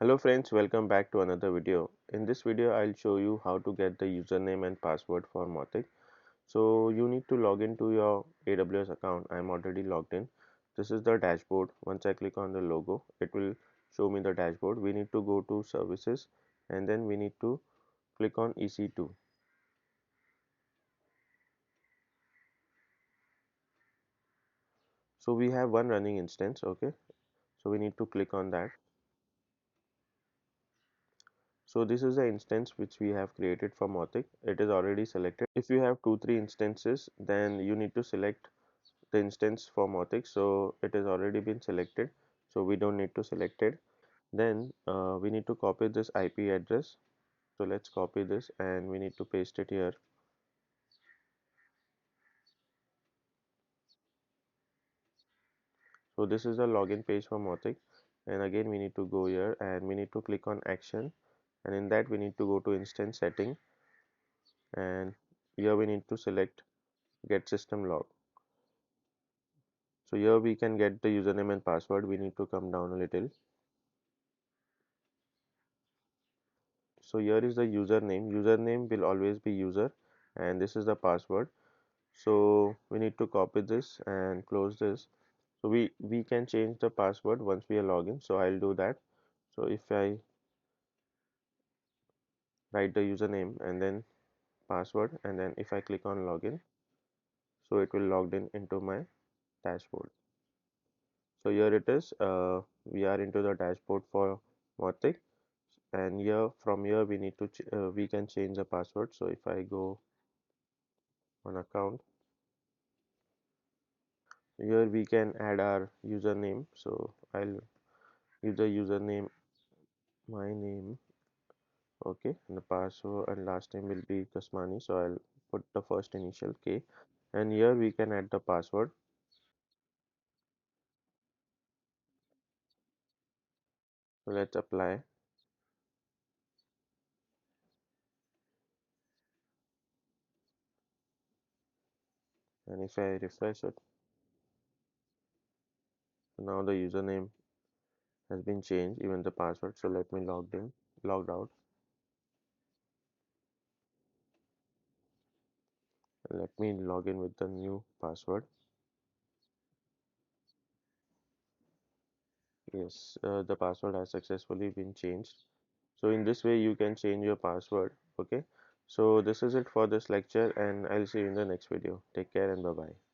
Hello friends, welcome back to another video. In this video, I'll show you how to get the username and password for mautic. So you need to log into your AWS account. I'm already logged in. This is the dashboard. Once I click on the logo, it will show me the dashboard. We need to go to services and then we need to click on EC2. So we have one running instance, okay? So we need to click on that. So this is the instance which we have created for mautic. It is already selected. If you have 2-3 instances, then you need to select the instance for mautic. So it has already been selected, so we don't need to select it. Then we need to copy this IP address. So let's copy this and we need to paste it here. So this is the login page for mautic, and again we need to go here and we need to click on action, and in that we need to go to instance setting, and here we need to select get system log. So here we can get the username and password. We need to come down a little. So here is the username. Username will always be user, and this is the password. So we need to copy this and close this. So we can change the password once we are login. So I'll do that. So if I write the username and then password, and then if I click on login, so it will logged in into my dashboard. So here it is. We are into the dashboard for mautic, and here from here we need to we can change the password. So if I go on account, here we can add our username. So I'll give the username my name, okay, and the password and last name will be Kasmani, so I'll put the first initial K, and here we can add the password. So let's apply, and if I refresh it, so now the username has been changed, even the password. So let me logged out, and let me log in with the new password. Yes, the password has successfully been changed. So in this way you can change your password. Okay, so this is it for this lecture, and I'll see you in the next video. Take care and bye bye.